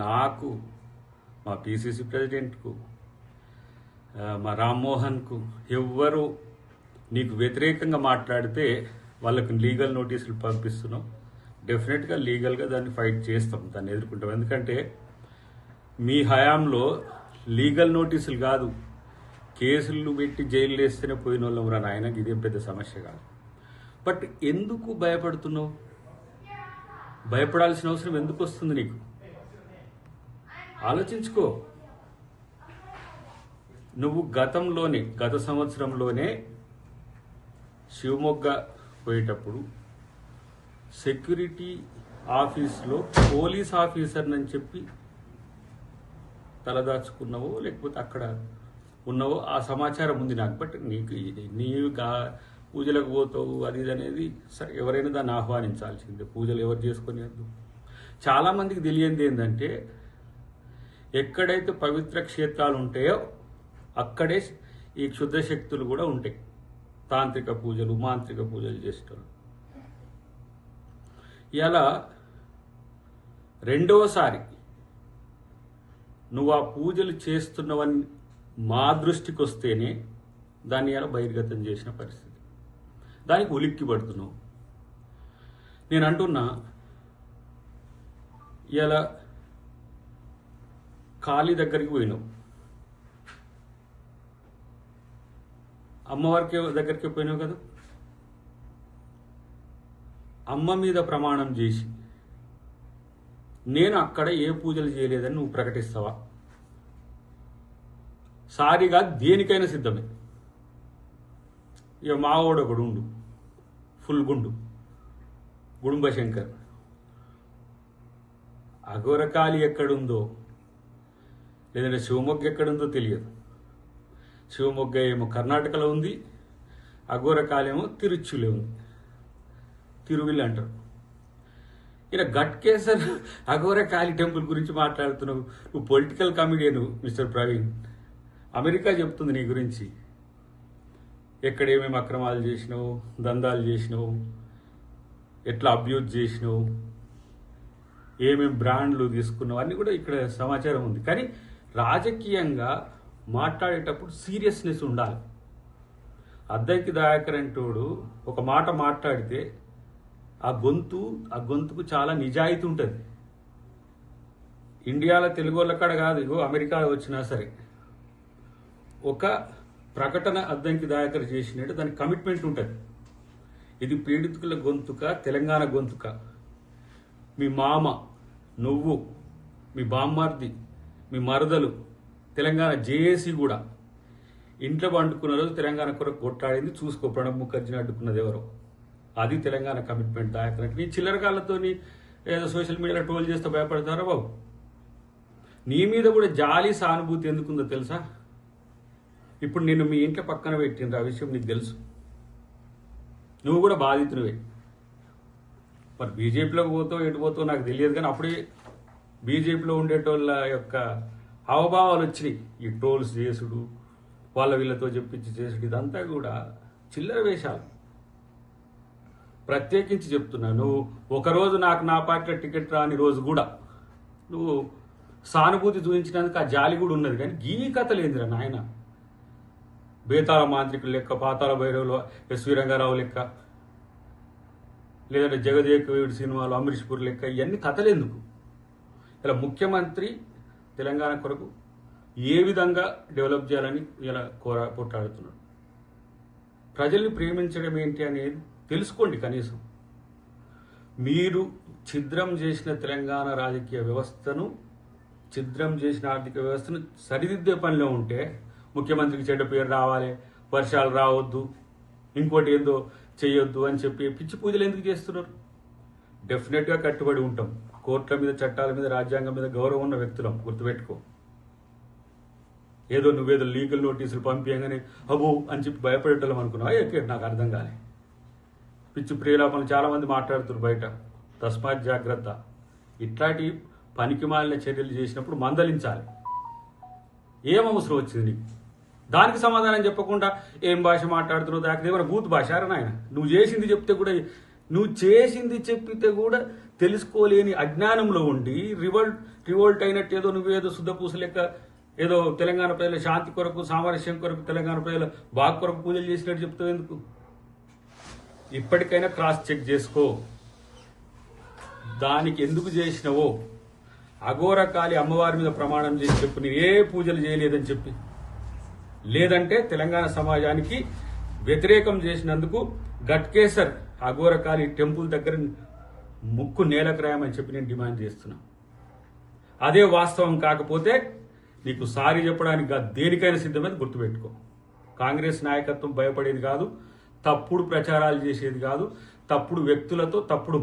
నాకు, మా పిసిసి ప్రెసిడెంట్కు, మా రామ్మోహన్కు ఎవ్వరు నీకు వ్యతిరేకంగా మాట్లాడితే వాళ్ళకు లీగల్ నోటీసులు పంపిస్తున్నాం. డెఫినెట్గా లీగల్గా దాన్ని ఫైట్ చేస్తాం, దాన్ని ఎదుర్కొంటాం. ఎందుకంటే మీ హయాంలో లీగల్ నోటీసులు కాదు, కేసులు పెట్టి జైలు వేస్తేనే పోయిన వాళ్ళం రా నాయన, ఇదేం పెద్ద సమస్య కాదు. బట్ ఎందుకు భయపడుతున్నావు? భయపడాల్సిన అవసరం ఎందుకు వస్తుంది నీకు? ఆలోచించుకో. నువ్వు గత సంవత్సరంలోనే శివమొగ్గ పోయేటప్పుడు సెక్యూరిటీ ఆఫీస్లో పోలీస్ ఆఫీసర్ అని చెప్పి తలదాచుకున్నావో లేకపోతే అక్కడ ఉన్నావో ఆ సమాచారం ఉంది నాకు. బట్ నీవు పూజలకు పోతావు అది ఇది అనేది సరే, ఎవరైనా దాన్ని ఆహ్వానించాల్సిందే. పూజలు ఎవరు చేసుకొని చాలామందికి తెలియంది ఏంటంటే ఎక్కడైతే పవిత్ర క్షేత్రాలు ఉంటాయో అక్కడే ఈ క్షుద్ర శక్తులు కూడా ఉంటాయి. తాంత్రిక పూజలు, మాంత్రిక పూజలు చేసేటోళ్ళు. ఇలా రెండవసారి నువ్వు ఆ పూజలు చేస్తున్నవని మా దృష్టికి వస్తేనే దాన్ని ఇలా బహిర్గతం చేసిన పరిస్థితి. దానికి ఉలిక్కి పడుతున్నావు. నేను అంటున్నా, ఇలా కాళీ దగ్గరికి పోయినావు, అమ్మవారికి దగ్గరికి పోయినావు కదా, అమ్మ మీద ప్రమాణం చేసి నేను అక్కడ ఏ పూజలు చేయలేదని నువ్వు ప్రకటిస్తావా? సారిగా దేనికైనా సిద్ధమే. ఇక మావోడు ఒకడు ఉండు, ఫుల్ గుండు, గుడుంబ శంకర్. అఘోరకాళి ఎక్కడుందో లేదంటే శివమొగ్గ ఎక్కడుందో తెలియదు. శివమొగ్గ ఏమో కర్ణాటకలో ఉంది, అఘోరకాళి ఏమో తిరుచులో ఉంది. తిరువిల్ అంటారు. ఇలా గట్కేసర్ అఘోరకాళి టెంపుల్ గురించి మాట్లాడుతున్నావు. నువ్వు political comedian mister Praveen. America చెప్తుంది నీ గురించి, ఎక్కడ ఏమేమి అక్రమాలు చేసినావు, దందాలు చేసినావు, ఎట్లా అబ్యూజ్ చేసినావు, ఏమేమి బ్రాండ్లు తీసుకున్నావు అన్నీ కూడా ఇక్కడ సమాచారం ఉంది. కానీ రాజకీయంగా మాట్లాడేటప్పుడు సీరియస్నెస్ ఉండాలి. అద్దంకి దయాకర్ అంటోడు ఒక మాట మాట్లాడితే ఆ గొంతుకు చాలా నిజాయితీ ఉంటుంది. ఇండియాలో తెలుగు వాళ్ళ కాడ కాదు, ఇగో అమెరికా వచ్చినా సరే ఒక ప్రకటన అద్దంకి దయాకర్ చేసినట్టు దానికి కమిట్మెంట్ ఉంటుంది. ఇది పీడితుల గొంతుక, తెలంగాణ గొంతుక. మీ మామ, నువ్వు, మీ బామ్మార్ది, మీ మరదలు తెలంగాణ జేఏసీ కూడా ఇంట్లో పండుకున్న రోజు తెలంగాణ కొరకు కొట్టాడింది. చూసుకో, ప్రణబ్ ముఖర్జీని అడ్డుకున్నది ఎవరో. అది తెలంగాణ కమిట్మెంట్. దయాకర్ నీ చిల్లరగాళ్ళతో ఏదో సోషల్ మీడియాలో ట్రోల్ చేస్తే భయపడతారా బాబు? నీ మీద కూడా జాలి, సానుభూతి ఎందుకుందో తెలుసా? ఇప్పుడు నేను మీ ఇంట్లో పక్కన పెట్టిండ్రు, ఆ విషయం నీకు తెలుసు. నువ్వు కూడా బాధితునివే. మరి బీజేపీలోకి పోతావు ఎటు పోతావు నాకు తెలియదు, కానీ అప్పుడే బీజేపీలో ఉండేటోళ్ళ యొక్క హావభావాలు వచ్చినాయి. ఈ ట్రోల్స్ చేసుడు, వాళ్ళ వీళ్ళతో చెప్పించి చేసుడు, ఇదంతా కూడా చిల్లర వేషాలు. ప్రత్యేకించి చెప్తున్నా, నువ్వు ఒకరోజు నాకు నా పార్టీలో టికెట్ రాని రోజు కూడా నువ్వు సానుభూతి చూపించినందుకు ఆ జాలి కూడా ఉన్నది. కానీ గీ కథలు ఏందిరా నాయన? బేతాళ మాంత్రికులు లెక్క, పాతాళ భైరవులు ఎస్వి రంగారావు లెక్క, లేదంటే జగదేకవీడు సినిమాలు అమరీష్ పూర్ లెక్క, ఇవన్నీ కథలు ఎందుకు? ఇలా ముఖ్యమంత్రి తెలంగాణ కొరకు ఏ విధంగా డెవలప్ చేయాలని ఇలా పోట్లాడుతున్నాడు. ప్రజల్ని ప్రేమించడం ఏంటి అనేది తెలుసుకోండి. కనీసం మీరు ఛిద్రం చేసిన తెలంగాణ రాజకీయ వ్యవస్థను, ఛిద్రం చేసిన ఆర్థిక వ్యవస్థను సరిదిద్దే పనిలో ఉంటే ముఖ్యమంత్రికి చెడ్డ పేరు రావాలి, వర్షాలు రావద్దు, ఇంకోటి ఏందో చేయొద్దు అని చెప్పి పిచ్చి పూజలు ఎందుకు చేస్తున్నారు? డెఫినెట్గా కట్టుబడి ఉంటాం. కోర్టుల మీద, చట్టాల మీద, రాజ్యాంగం మీద గౌరవం ఉన్న వ్యక్తులం, గుర్తుపెట్టుకో. ఏదో నువ్వేదో లీగల్ నోటీసులు పంపించగానే అబో అని చెప్పి భయపడేటోళ్ళం అనుకున్నావు. ఎక్కడ నాకు అర్థం కాలే. పిచ్చి ప్రేలాపనలు చాలామంది మాట్లాడుతున్నారు బయట. తస్మాత్ జాగ్రత్త. ఇట్లాంటి పనికి మాలిన చర్యలు చేసినప్పుడు మందలించాలి. ఏం అవసరం వచ్చింది నీకు? దానికి సమాధానం చెప్పకుండా ఏం భాష మాట్లాడుతున్నావు, దానికి ఏమైనా బూత్ భాష నాయన? నువ్వు చేసింది చెప్తే కూడా, నువ్వు చేసింది చెప్పితే కూడా తెలుసుకోలేని అజ్ఞానంలో ఉండి రివోల్ట్ అయినట్టు ఏదో నువ్వేదో శుద్ధపూస లెక్క ఏదో తెలంగాణ ప్రజల శాంతి కొరకు సామరస్యం కొరకు తెలంగాణ ప్రజల బాగు కొరకు పూజలు చేసినట్టు చెప్తావు ఎందుకు? ఇప్పటికైనా క్రాస్ చెక్ చేసుకో. దానికి ఎందుకు చేసినవో అఘోరకాళి అమ్మవారి మీద ప్రమాణం చేసి చెప్పు నేను ఏ పూజలు చేయలేదని చెప్పి, లేదంటే తెలంగాణ సమాజానికి వ్యతిరేకం చేసినందుకు గట్కేసర్ అఘోరకాళి టెంపుల్ దగ్గర ముక్కు నేలకు రాయమని చెప్పి నేను డిమాండ్ చేస్తున్నా. అదే వాస్తవం కాకపోతే నీకు సారీ చెప్పడానికి దేనికైనా సిద్ధమైతే గుర్తుపెట్టుకో. కాంగ్రెస్ నాయకత్వం భయపడేది కాదు, తప్పుడు ప్రచారాలు చేసేది కాదు, తప్పుడు వ్యక్తులతో తప్పుడు